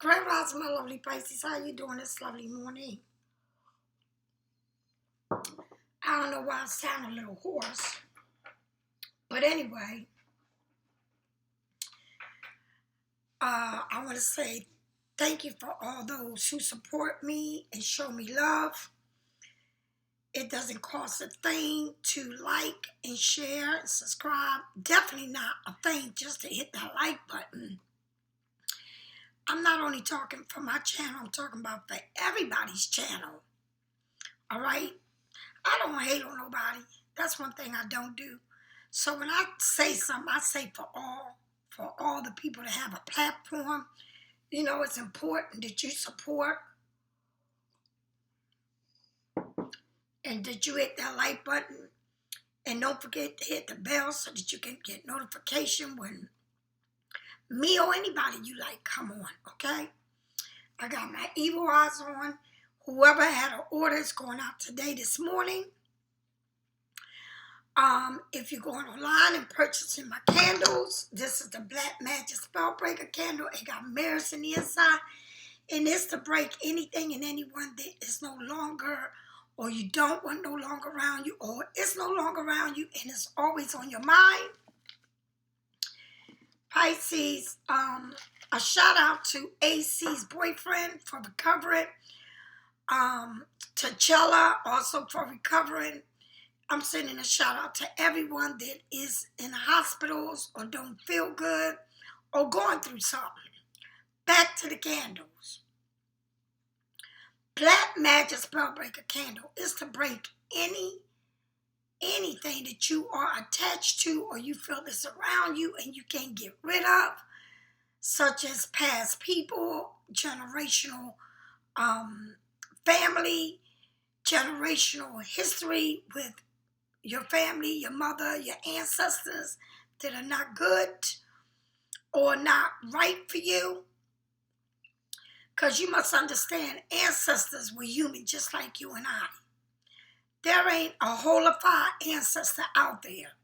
Grand Rising, my lovely Pisces. How you doing this lovely morning? I don't know why I sound a little hoarse. But anyway, I want to say thank you for all those who support me and show me love. It doesn't cost a thing to like and share and subscribe. Definitely not a thing just to hit that like button. I'm not only talking for my channel, I'm talking about for everybody's channel. All right? I don't hate on nobody. That's one thing I don't do. So when I say something, I say for all the people that have a platform. You know, it's important that you support and that you hit that like button. And don't forget to hit the bell so that you can get notification when me or anybody you like come on, okay? I got my evil eyes on. Whoever had an order is going out today, this morning. If you're going online and purchasing my candles, this is the Black Magic Spell Breaker candle. It got mirrors in the inside. And it's to break anything and anyone that is no longer, or you don't want no longer around you, or it's no longer around you and it's always on your mind. Pisces, a shout out to AC's boyfriend for recovering. T'Challa also for recovering. I'm sending a shout out to everyone that is in hospitals or don't feel good or going through something. Back to the candles. Black Magic Spellbreaker candle is to break anything that you are attached to or you feel is around you and you can't get rid of, such as past people, generational family, generational history with your family, your mother, your ancestors that are not good or not right for you. Because you must understand, ancestors were human just like you and I. There ain't a holified ancestor out there.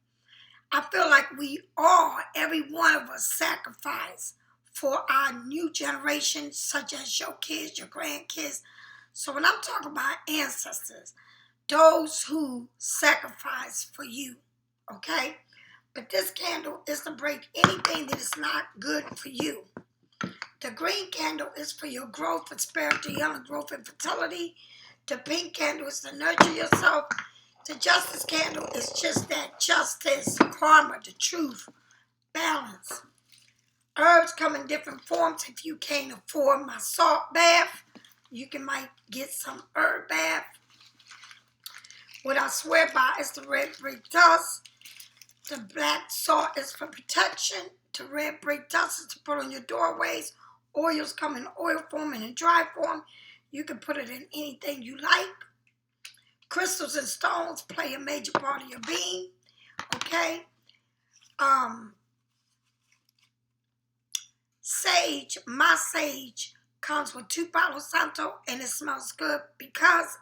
I feel like we all, every one of us, sacrifice for our new generation, such as your kids, your grandkids. So when I'm talking about ancestors, those who sacrifice for you, okay? But this candle is to break anything that is not good for you. The green candle is for your growth, prosperity, healing, growth, and fertility. The pink candle is to nurture yourself. The justice candle is just that justice, karma, the truth, balance. Herbs come in different forms. If you can't afford my salt bath, you might get some herb bath. What I swear by is the red brick dust. The black salt is for protection. The red brick dust is to put on your doorways. Oils come in oil form and in dry form. You can put it in anything you like. Crystals and stones play a major part of your being. Okay? Sage, my sage, comes with 2 Palo Santo and it smells good because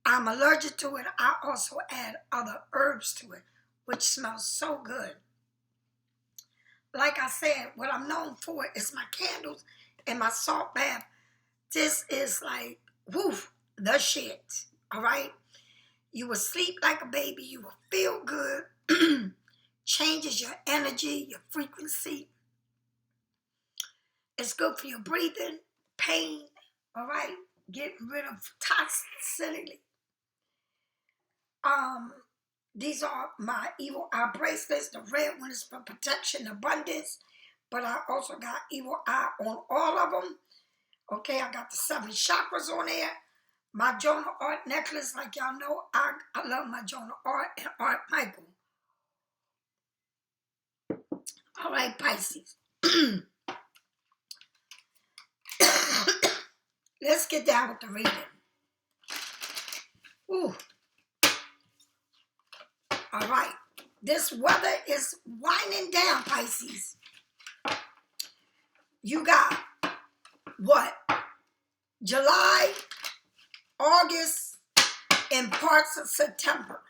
I'm allergic to it. I also add other herbs to it, which smells so good. Like I said, what I'm known for is my candles and my salt bath. This is like, woof, the shit, all right? You will sleep like a baby. You will feel good. Changes your energy, your frequency. It's good for your breathing, pain, all right? Getting rid of toxicity. These are my evil eye bracelets. The red one is for protection, abundance. But I also got evil eye on all of them. Okay, I got the 7 chakras on there. My Jonah Art necklace, like y'all know, I love my Jonah Art and Art Michael. All right, Pisces. Let's get down with the reading. Ooh. All right. This weather is winding down, Pisces. You got what? July, August, and parts of September.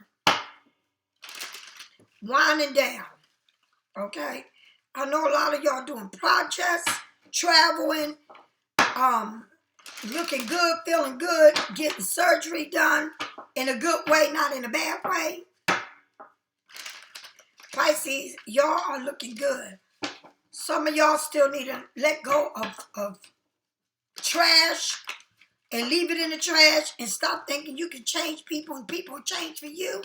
Winding down. Okay? I know a lot of y'all doing projects, traveling, um, looking good, feeling good, getting surgery done in a good way, not in a bad way. Pisces, y'all are looking good. Some of y'all still need to let go of trash and leave it in the trash and stop thinking you can change people and people change for you.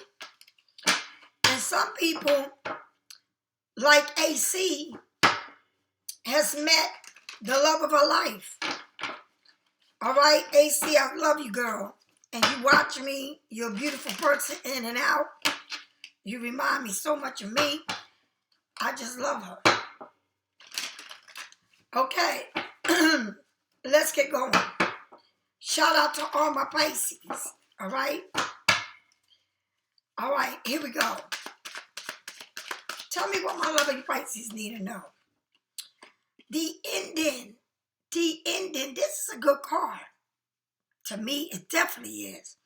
And some people, like AC, has met the love of her life. All right, AC, I love you, girl. And you watch me. You're a beautiful person in and out. You remind me so much of me. I just love her. Okay, let's get going. Shout out to all my Pisces. All right? All right, here we go. Tell me what my lovely Pisces need to know. The ending. The ending. This is a good card. To me, it definitely is.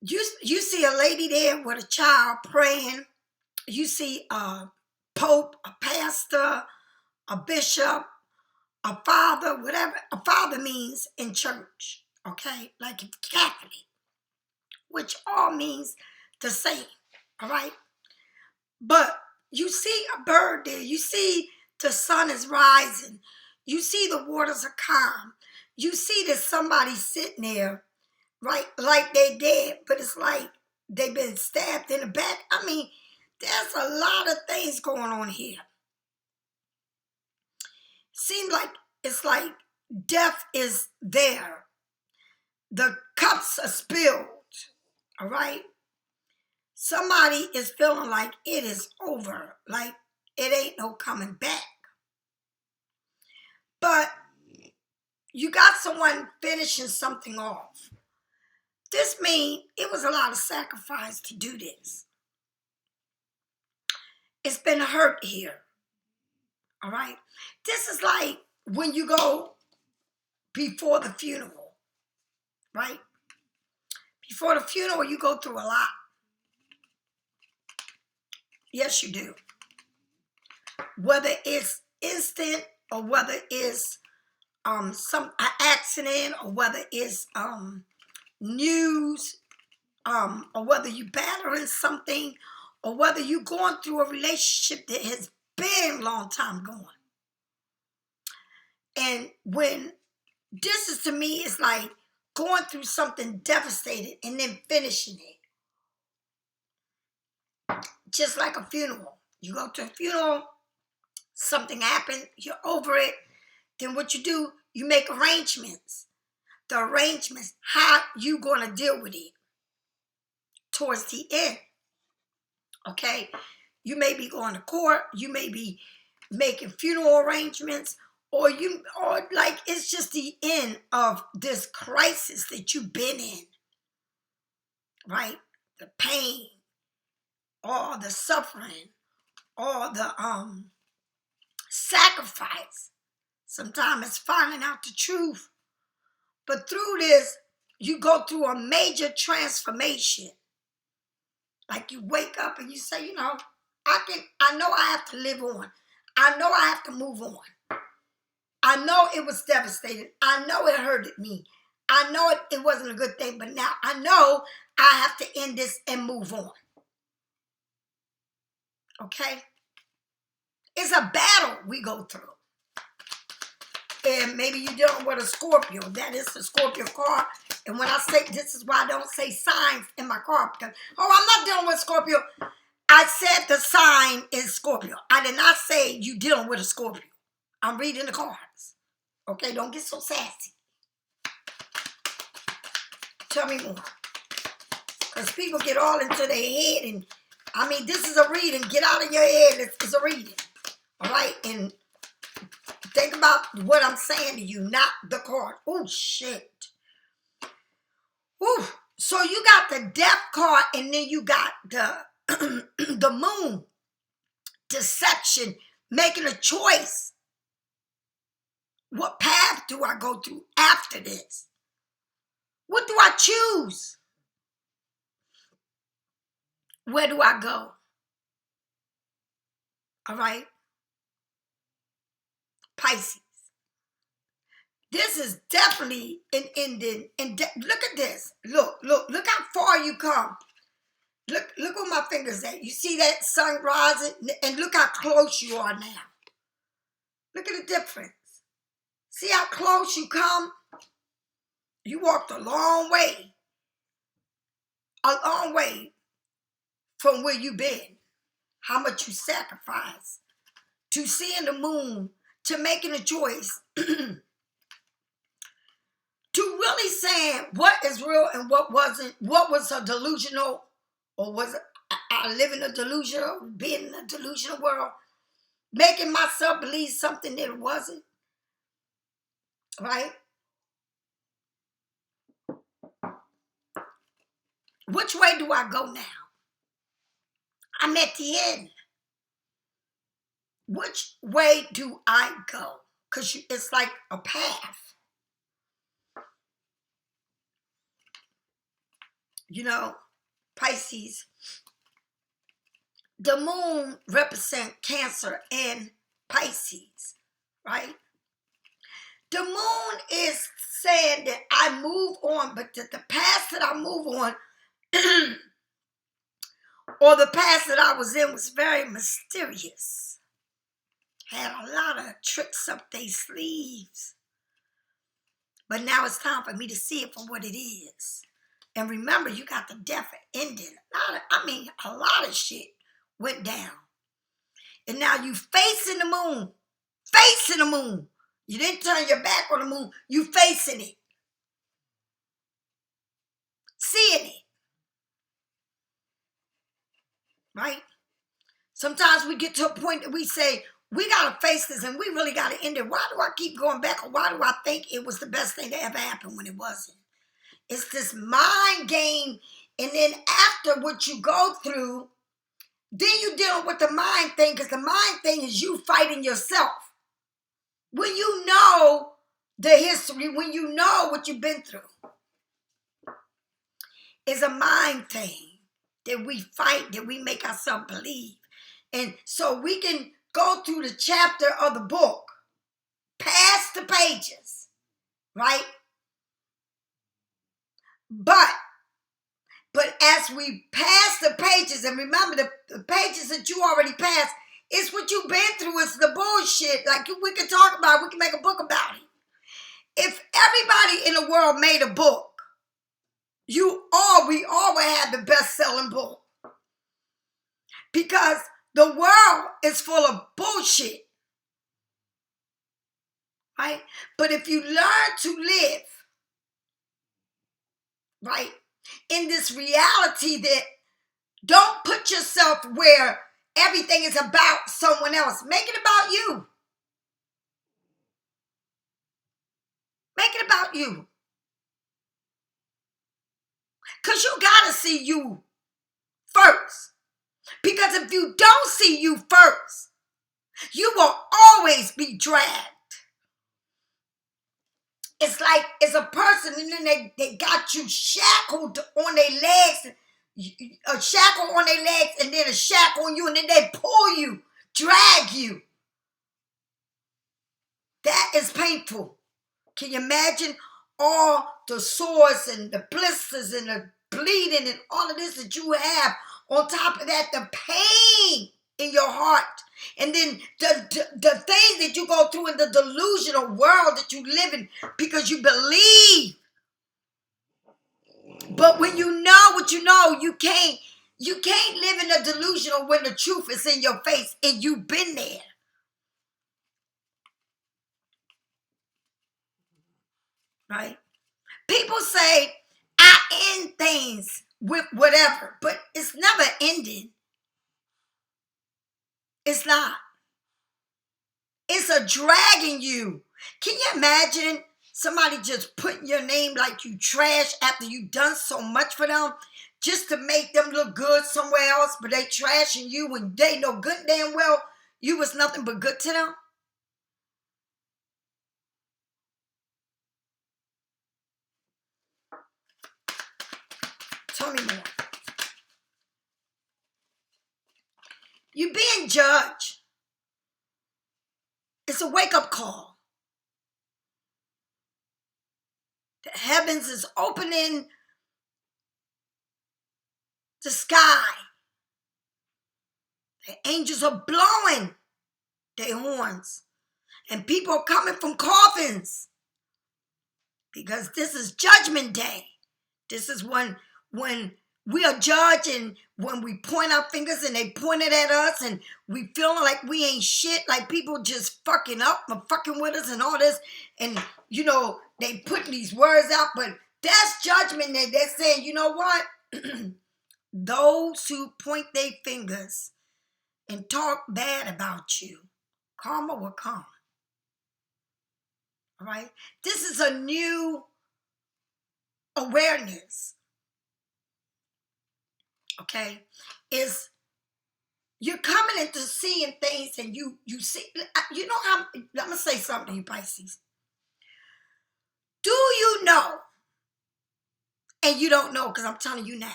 You see a lady there with a child praying. You see a pope, a pastor, a bishop, a father, whatever. A father means in church, okay? Like Catholic, which all means the same, all right? But you see a bird there. You see the sun is rising. You see the waters are calm. You see that somebody's sitting there, right, like they dead, but it's like they've been stabbed in the back. I mean, there's a lot of things going on here. Seems like it's like death is there. The cups are spilled, all right? Somebody is feeling like it is over, like it ain't no coming back. But you got someone finishing something off. This means it was a lot of sacrifice to do this. It's been hurt here, all right? This is like when you go before the funeral, right? Before the funeral, you go through a lot. Yes, you do. Whether it's instant or whether it's some accident or whether it's news or whether you battering something or whether you going through a relationship that has been a long time going. And when this is to me, it's like going through something devastating and then finishing it. Just like a funeral. You go to a funeral, something happened, you're over it. Then what you do, you make arrangements. The arrangements, how you going to deal with it towards the end. Okay? You may be going to court, you may be making funeral arrangements, or like it's just the end of this crisis that you've been in. Right? The pain, all the suffering, all the sacrifice. Sometimes it's finding out the truth. But through this, you go through a major transformation. Like you wake up and you say, I know I have to live on. I know I have to move on. I know it was devastating. I know it hurted me. I know it wasn't a good thing, but now I know I have to end this and move on. Okay? It's a battle we go through. And maybe you're dealing with a Scorpio. That is the Scorpio card. And when I say, this is why I don't say signs in my card. Because, I'm not dealing with Scorpio. I said the sign is Scorpio. I did not say you dealing with a Scorpio. I'm reading the cards. Okay, don't get so sassy. Tell me more. Because people get all into their head. And, this is a reading. Get out of your head. It's a reading. All right? And think about what I'm saying to you, not the card. Oh, shit. Whew. So you got the death card and then you got the moon. Deception. Making a choice. What path do I go through after this? What do I choose? Where do I go? All right? Pisces. This is definitely an ending. And look at this. Look how far you come. Look where my finger's at. You see that sun rising? And look how close you are now. Look at the difference. See how close you come? You walked a long way from where you've been. How much you sacrificed to seeing the moon, to making a choice, to really saying what is real and what wasn't, what was a delusional, or was it I live in a delusional, being in a delusional world, making myself believe something that it wasn't, right? Which way do I go now? I'm at the end. Which way do I go? Because it's like a path. You know, Pisces, the moon represents Cancer and Pisces, right? The moon is saying that I move on, but that the path that I move on or the past that I was in was very mysterious. Had a lot of tricks up their sleeves. But now it's time for me to see it for what it is. And remember, you got the death ending. A lot of shit went down. And now you facing the moon. Facing the moon. You didn't turn your back on the moon. You facing it. Seeing it. Right? Sometimes we get to a point that we say, we got to face this and we really got to end it. Why do I keep going back? Or why do I think it was the best thing that ever happened when it wasn't? It's this mind game. And then after what you go through, then you deal with the mind thing, because the mind thing is you fighting yourself. When you know the history, when you know what you've been through, it's a mind thing that we fight, that we make ourselves believe. And so we can go through the chapter of the book, past the pages, right? But as we pass the pages, and remember the pages that you already passed, it's what you've been through. It's the bullshit. Like we can talk about it. We can make a book about it. If everybody in the world made a book, we all would have the best-selling book. Because the world is full of bullshit. Right? But if you learn to live, right, in this reality that don't put yourself where everything is about someone else. Make it about you. Make it about you. Because you got to see you first. Because if you don't see you first, you will always be dragged. It's like it's a person and then they got you shackled on their legs, a shackle on their legs and then a shackle on you, and then they pull you, drag you. That is painful. Can you imagine all the sores and the blisters and the bleeding and all of this that you have? On top of that, the pain in your heart. And then the things that you go through in the delusional world that you live in because you believe. But when you know what you know, you can't live in a delusional when the truth is in your face and you've been there. Right? People say, I end things with whatever, but it's never ending. It's not. It's a dragging you. Can you imagine somebody just putting your name like you trash after you've done so much for them just to make them look good somewhere else, but they trashing you when they know good and damn well you was nothing but good to them? Tell me more. You're being judged. It's a wake-up call. The heavens is opening the sky. The angels are blowing their horns. And people are coming from coffins. Because this is Judgment Day. This is when we are judging, when we point our fingers and they point it at us and we feeling like we ain't shit, like people just fucking up and fucking with us and all this. And, you know, they putting these words out, but that's Judgment Day. They're saying, you know what? Those who point their fingers and talk bad about you, karma will come. All right? This is a new awareness. Okay? Is you're coming into seeing things and you see, you know how, I'm going to say something to you, Pisces. Do you know? And you don't know because I'm telling you now.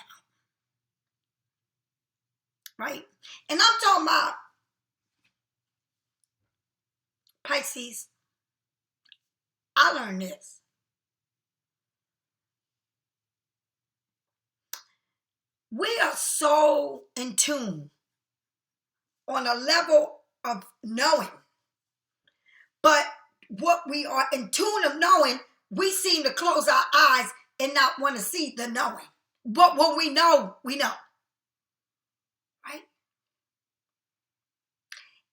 Right? And I'm talking about Pisces. I learned this. We are so in tune on a level of knowing. But what we are in tune of knowing, we seem to close our eyes and not want to see the knowing. But what we know, we know. Right?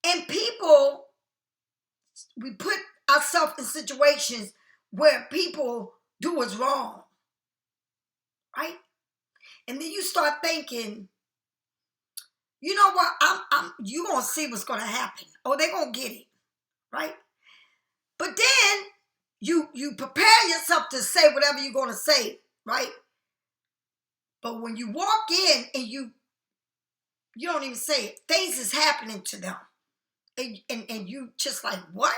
And people, we put ourselves in situations where people do us wrong. Right? And then you start thinking, you know what, you gonna see what's gonna happen. Oh, they're gonna get it. Right? But then you prepare yourself to say whatever you're gonna say, right? But when you walk in and you don't even say it, things is happening to them. And you just like, what?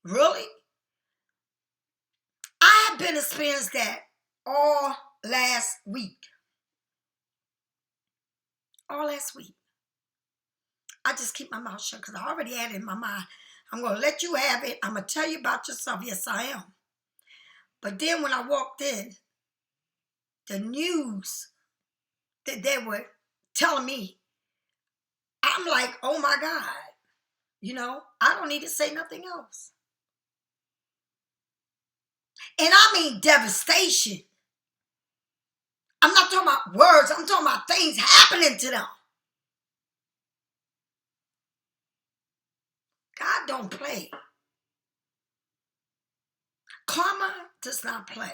Really? I have been experiencing that all last week. All last week. I just keep my mouth shut because I already had it in my mind. I'm going to let you have it. I'm going to tell you about yourself. Yes, I am. But then when I walked in, the news that they were telling me, I'm like, oh my God. You know, I don't need to say nothing else. And I mean devastation. I'm not talking about words. I'm talking about things happening to them. God don't play. Karma does not play.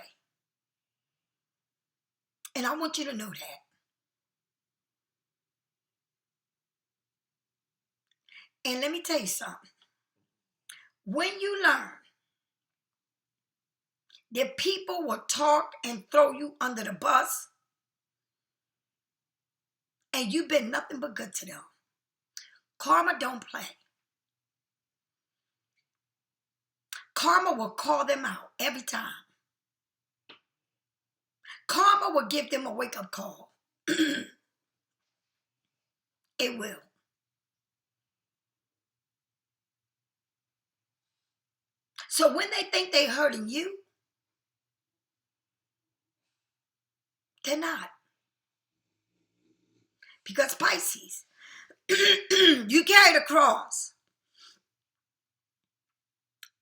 And I want you to know that. And let me tell you something. When you learn that people will talk and throw you under the bus, and you've been nothing but good to them, karma don't play. Karma will call them out every time. Karma will give them a wake-up call. It will. So when they think they're hurting you, they're not. Because Pisces, you carry the cross.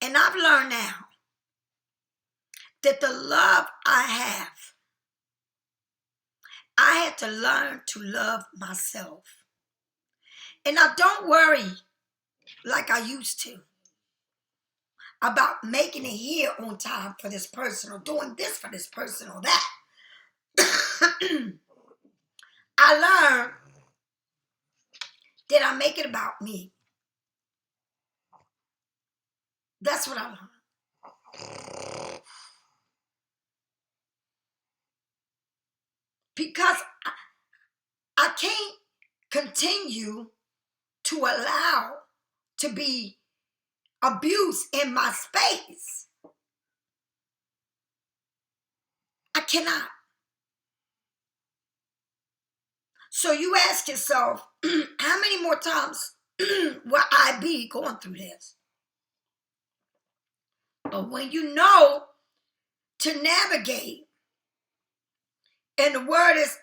And I've learned now that the love I have, I had to learn to love myself. And I don't worry like I used to about making it here on time for this person or doing this for this person or that. I learned that I make it about me. That's what I learned. Because I can't continue to allow to be abuse in my space. I cannot. So you ask yourself, how many more times will I be going through this? But when you know to navigate. And the word is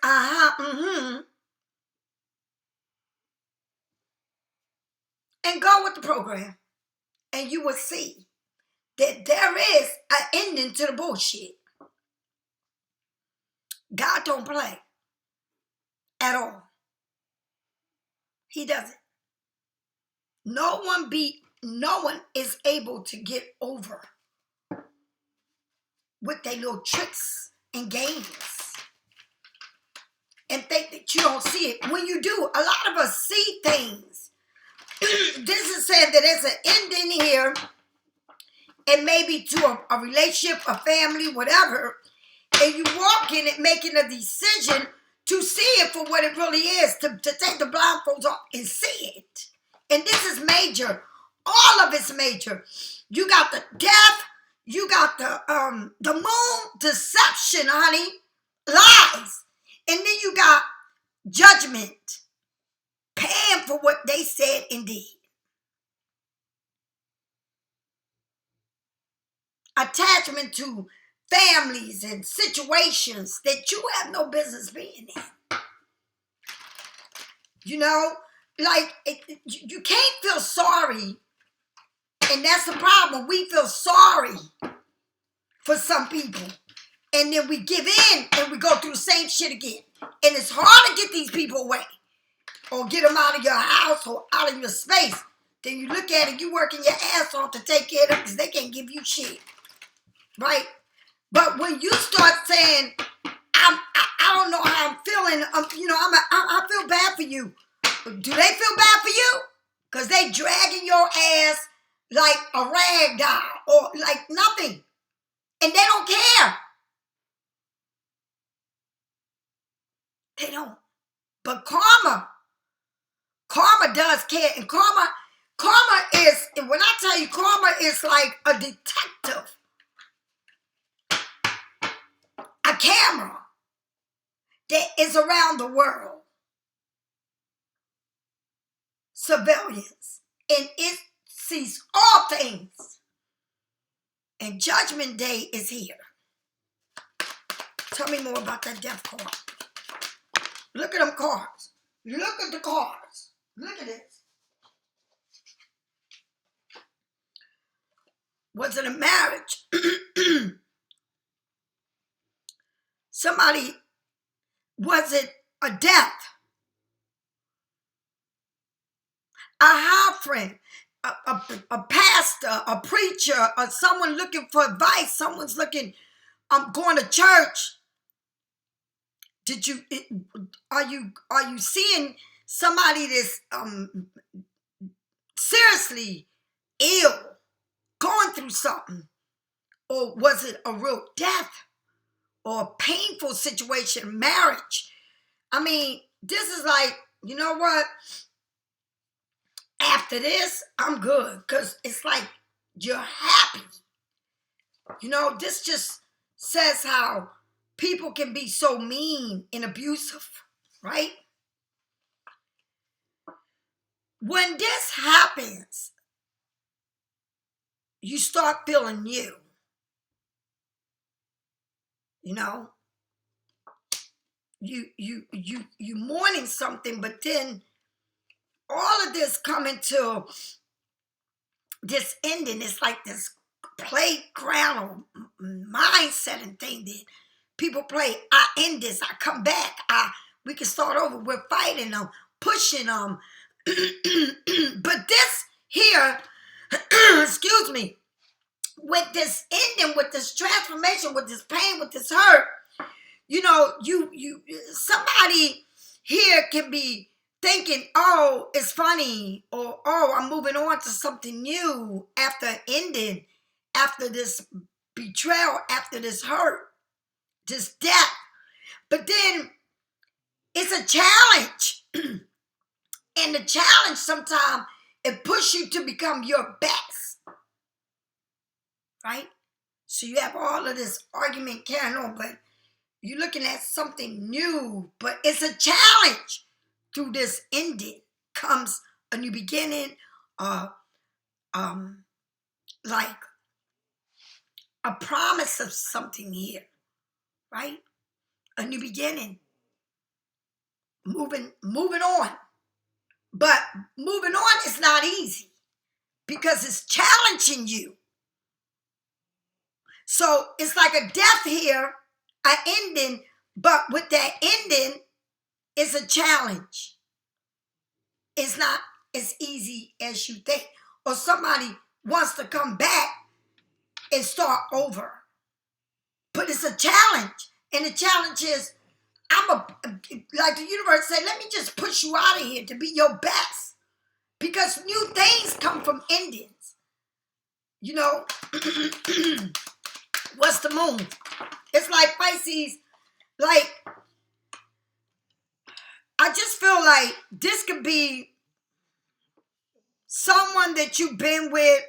and go with the program. And you will see that there is an ending to the bullshit. God don't play at all. He doesn't. No one is able to get over with their little tricks and games and think that you don't see it. When you do, a lot of us see things. This is saying that there's an ending here, and maybe to a relationship, a family, whatever, and you walk in it making a decision to see it for what it really is, to take the blindfolds off and see it. And this is major. All of it's major. You got the death, you got the moon, deception, honey, lies. And then you got judgment, paying for what they said and did. Attachment to families and situations that you have no business being in. You know, like you can't feel sorry. And that's the problem. We feel sorry for some people. And then we give in and we go through the same shit again. And it's hard to get these people away or get them out of your house or out of your space. Then you look at it, you working your ass off to take care of them because they can't give you shit. Right? But when you start saying, I don't know how I'm feeling, I feel bad for you. Do they feel bad for you? Because they dragging your ass like a rag doll or like nothing. And they don't care. They don't. But karma does care. And karma is, and when I tell you karma is like a detective, a camera that is around the world. Surveillance. And it sees all things. And Judgment Day is here. Tell me more about that death card. Look at them cards. Look at the cards. Look at this. Was it a marriage? Somebody, was it a death? A high friend, a pastor, a preacher, or someone looking for advice. Someone's looking, I'm going to church. Are you seeing somebody that's seriously ill, going through something? Or was it a real death or a painful situation, marriage? I mean, this is like, you know what? After this, I'm good. Because it's like you're happy. You know, this just says how people can be so mean and abusive, right? When this happens, you start feeling new. You know, you mourning something, but then all of this coming to this ending. It's like this playground or mindset and thing that people play. I end this, I come back, we can start over. We're fighting them, pushing them. But this here, excuse me, with this ending, with this transformation, with this pain, with this hurt, you know, you somebody here can be thinking, oh, it's funny, or oh, I'm moving on to something new after ending, after this betrayal, after this hurt, this death. But then it's a challenge. And the challenge sometimes, it pushes you to become your best. Right? So you have all of this argument carrying on, but you're looking at something new. But it's a challenge. Through this ending comes a new beginning, like a promise of something here, right? A new beginning. Moving on. But moving on is not easy because it's challenging you. So it's like a death here, an ending, but with that ending is a challenge. It's not as easy as you think. Or somebody wants to come back and start over. But it's a challenge. And the challenge is, like the universe said, let me just push you out of here to be your best. Because new things come from endings. You know, what's the moon? It's like Pisces, like, I just feel like this could be someone that you've been with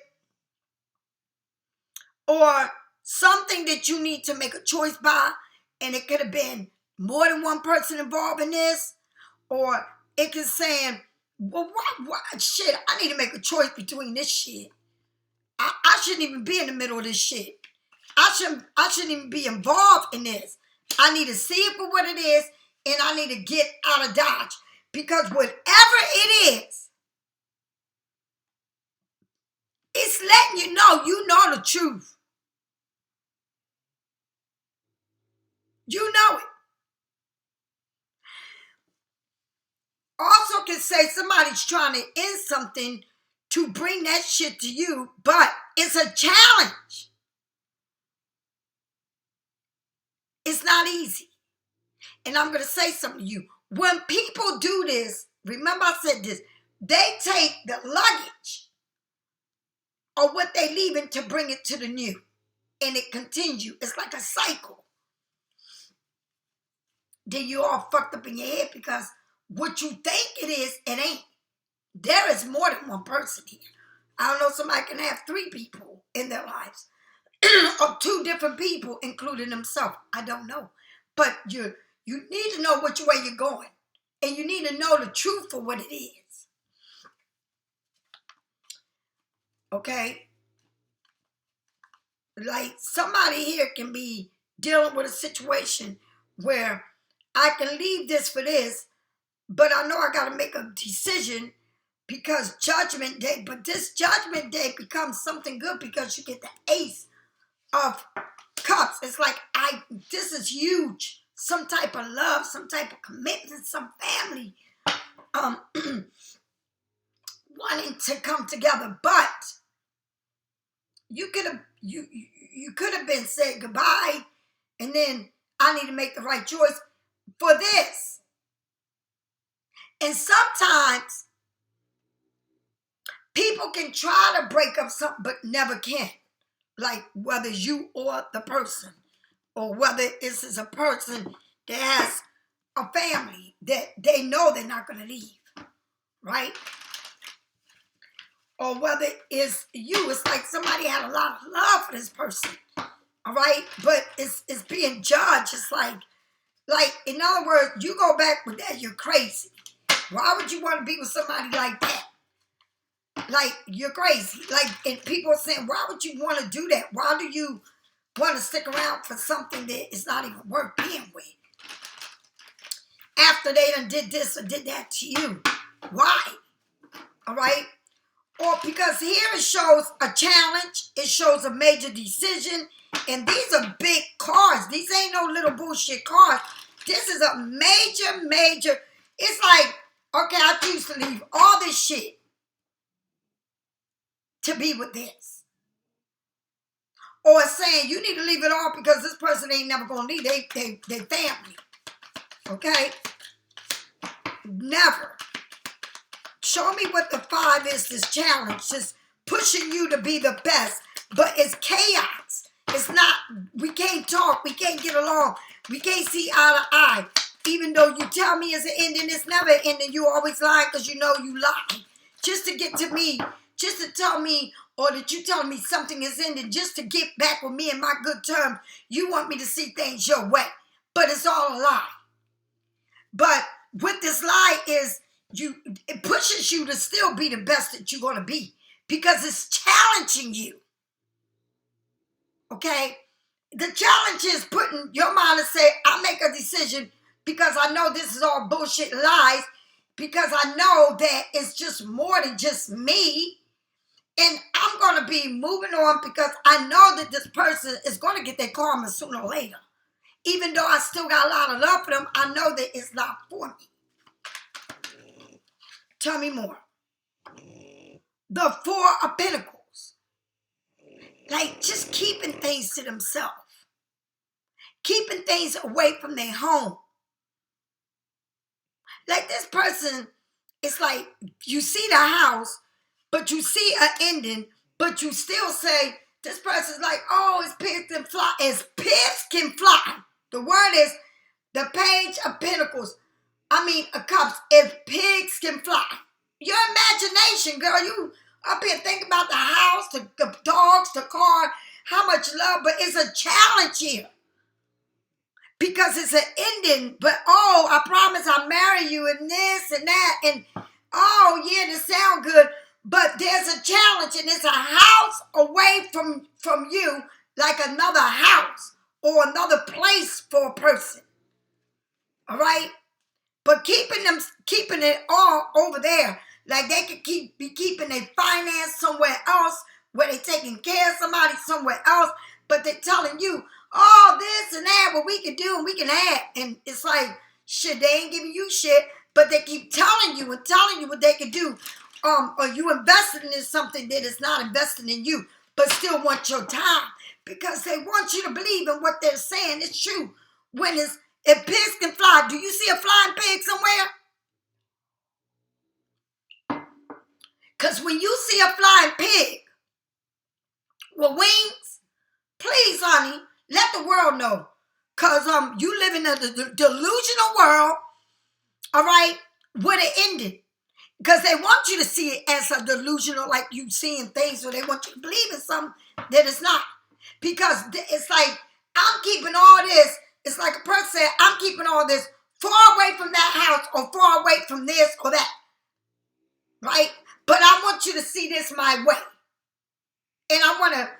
or something that you need to make a choice by, and it could have been more than one person involved in this, or it could say, well, what? Shit, I need to make a choice between this shit. I shouldn't even be in the middle of this shit. I shouldn't even be involved in this. I need to see it for what it is, and I need to get out of Dodge. Because whatever it is, it's letting you know the truth. You know it. Also can say somebody's trying to end something to bring that shit to you, but it's a challenge. It's not easy. And I'm going to say something to you. When people do this, remember I said this, they take the luggage or what they leaving to bring it to the new. And it continues. It's like a cycle. Then you all fucked up in your head because what you think it is, it ain't. There is more than one person here. I don't know, somebody can have 3 people in their lives. Or 2 different people, including themselves. I don't know. But you need to know which way you're going. And you need to know the truth for what it is. Okay? Like somebody here can be dealing with a situation where I can leave this for this, but I know I got to make a decision because Judgment Day. But this Judgment Day becomes something good because you get the Ace of Cups. It's like, this is huge. Some type of love, some type of commitment, some family wanting to come together. But you could have been said goodbye, and then I need to make the right choice for this. And sometimes people can try to break up something but never can. Like whether you or the person, or whether this is a person that has a family that they know they're not going to leave, right? Or whether it's you, it's like somebody had a lot of love for this person, all right? But it's being judged. It's like in other words, you go back with that, you're crazy. Why would you want to be with somebody like that? Like, you're crazy. Like, and people are saying, why would you want to do that? Why do you want to stick around for something that is not even worth being with? After they done did this or did that to you. Why? All right? Or because here it shows a challenge. It shows a major decision. And these are big cards. These ain't no little bullshit cards. This is a major. It's like, okay, I choose to leave all this shit to be with this. Or saying you need to leave it all because this person ain't never going to leave. They family. Okay? Never. Show me what the 5 is, this challenge. Just pushing you to be the best. But it's chaos. It's not, we can't talk. We can't get along. We can't see eye to eye. Even though you tell me it's an ending, it's never an ending. You always lie because you know you lie. Just to get to me, just to tell me, or that you tell me something is ending, just to get back with me in my good terms. You want me to see things your way. But it's all a lie. But with this lie is, it pushes you to still be the best that you're going to be. Because it's challenging you. Okay? The challenge is putting your mind to say, I make a decision because I know this is all bullshit lies, because I know that it's just more than just me. And I'm going to be moving on because I know that this person is going to get their karma sooner or later. Even though I still got a lot of love for them, I know that it's not for me. Tell me more. The Four of Pentacles. Like just keeping things to themselves. Keeping things away from their home. Like this person, it's like you see the house, but you see an ending, but you still say, this person's like, oh, it's pigs can fly. As pigs can fly. The word is the Page of Pentacles. Of Cups. If pigs can fly. Your imagination, girl, you up here think about the house, the dogs, the car, how much love, but it's a challenge here. Because it's an ending, but oh, I promise I'll marry you and this and that, and oh yeah, this sound good, but there's a challenge, and it's a house away from you, like another house or another place for a person. All right, but keeping it all over there, like they could be keeping their finance somewhere else, where they taking care of somebody somewhere else, but they're telling you, oh, this and that, what we can do and we can have. And it's like, shit, they ain't giving you shit, but they keep telling you what they can do. Or you invested in something that is not investing in you, but still want your time. Because they want you to believe in what they're saying. It's true. If pigs can fly, do you see a flying pig somewhere? Because when you see a flying pig with wings, please, honey, let the world know. Because you live in a delusional world, all right, where it ended. Because they want you to see it as a delusional, like you seeing things, or they want you to believe in something that it's not. Because it's like, I'm keeping all this. It's like a person said, I'm keeping all this far away from that house or far away from this or that. Right? But I want you to see this my way. And I want to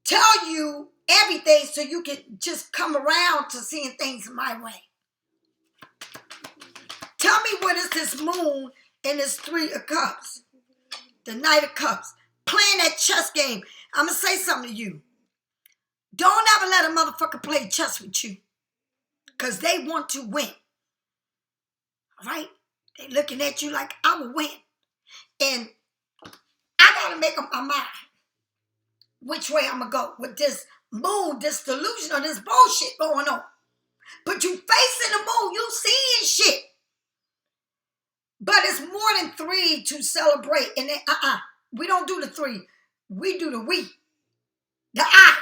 tell you everything so you can just come around to seeing things my way. Tell me, what is this moon and this Three of Cups? The Knight of Cups. Playing that chess game. I'm going to say something to you. Don't ever let a motherfucker play chess with you. Because they want to win. All right? They looking at you like, I will win. And I got to make up my mind which way I'm going to go with this moon, this delusion, or this bullshit going on. But you facing the moon, you seeing shit. But it's more than three to celebrate. And then, we don't do the three. We do the we. The I.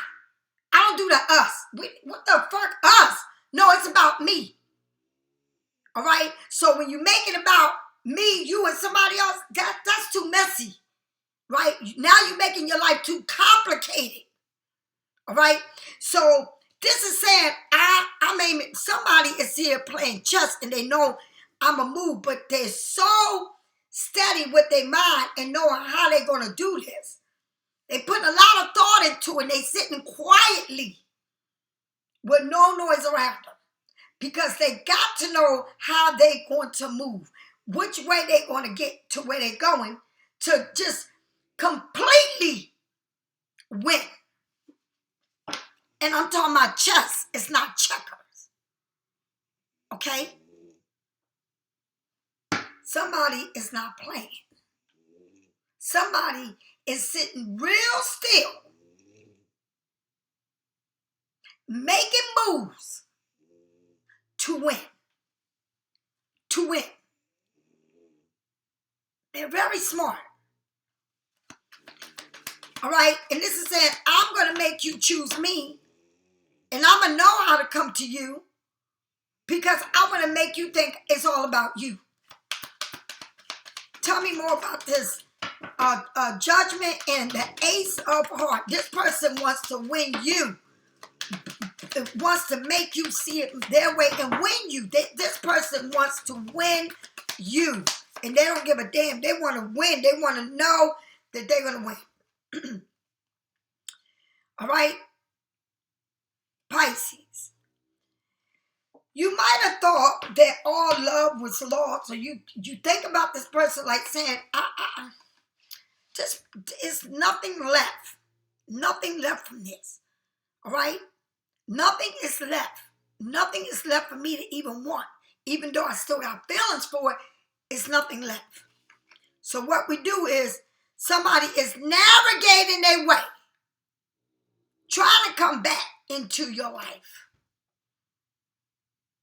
I don't do the us. What the fuck, us? No, it's about me. All right? So when you make it about me, you, and somebody else, that's too messy. Right? Now you're making your life too complicated. All right? So this is saying, somebody is here playing chess and they know I'm a move, but they're so steady with their mind and knowing how they're going to do this. They put a lot of thought into it, and they sitting quietly with no noise around them because they got to know how they're going to move, which way they're going to get to where they're going to just completely win. And I'm talking about chess. It's not checkers. Okay? Somebody is not playing. Somebody is sitting real still, making moves to win. To win. They're very smart. All right? And this is saying, I'm going to make you choose me. And I'm going to know how to come to you because I'm going to make you think it's all about you. Tell me more about this Judgment and the Ace of Hearts. This person wants to win you. It wants to make you see it their way and win you. This person wants to win you. And they don't give a damn. They want to win. They want to know that they're going to win. All right? Pisces, you might have thought that all love was lost. So you think about this person like saying, just, it's nothing left. Nothing left from this. All right? Nothing is left. Nothing is left for me to even want. Even though I still got feelings for it, it's nothing left. So what we do is somebody is navigating their way, trying to come back into your life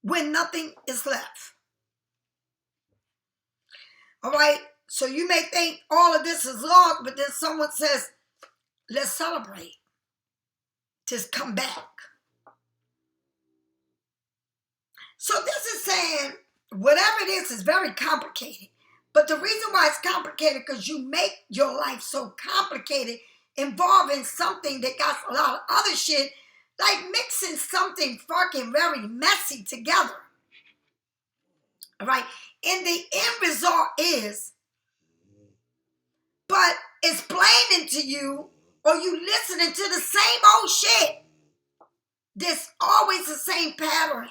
when nothing is left. All right? So you may think all of this is lost, but then someone says, let's celebrate. Just come back. So this is saying whatever it is very complicated. But the reason why it's complicated because you make your life so complicated involving something that got a lot of other shit, like mixing something fucking very messy together. All right? And the end result is, but explaining to you or you listening to the same old shit. There's always the same pattern.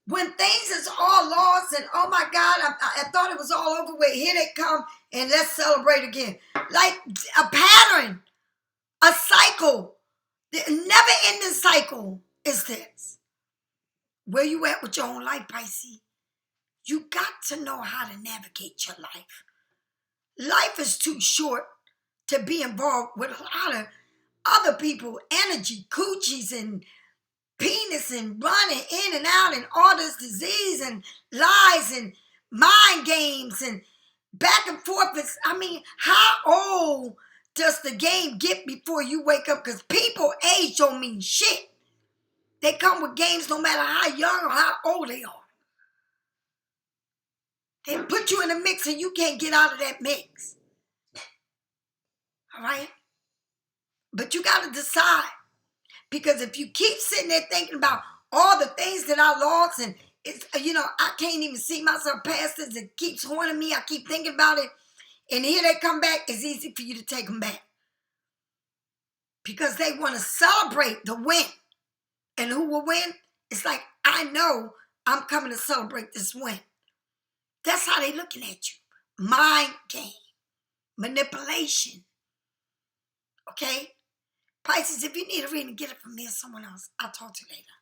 When things is all lost and oh my God, I thought it was all over with. Here they come and let's celebrate again. Like a pattern, a cycle. The never-ending cycle is this. Where you at with your own life, Pisces? You got to know how to navigate your life. Life is too short to be involved with a lot of other people, energy, coochies, and penis, and running in and out, and all this disease, and lies, and mind games, and back and forth. I mean, how old does the game get before you wake up? Because people age don't mean shit. They come with games no matter how young or how old they are. They put you in a mix and you can't get out of that mix. All right? But you got to decide. Because if you keep sitting there thinking about all the things that I lost and it's, I can't even see myself past this. It keeps haunting me. I keep thinking about it. And here they come back. It's easy for you to take them back. Because they want to celebrate the win. And who will win? It's like, I know I'm coming to celebrate this win. That's how they looking at you. Mind game. Manipulation. Okay? Pisces, if you need a reading, get it from me or someone else. I'll talk to you later.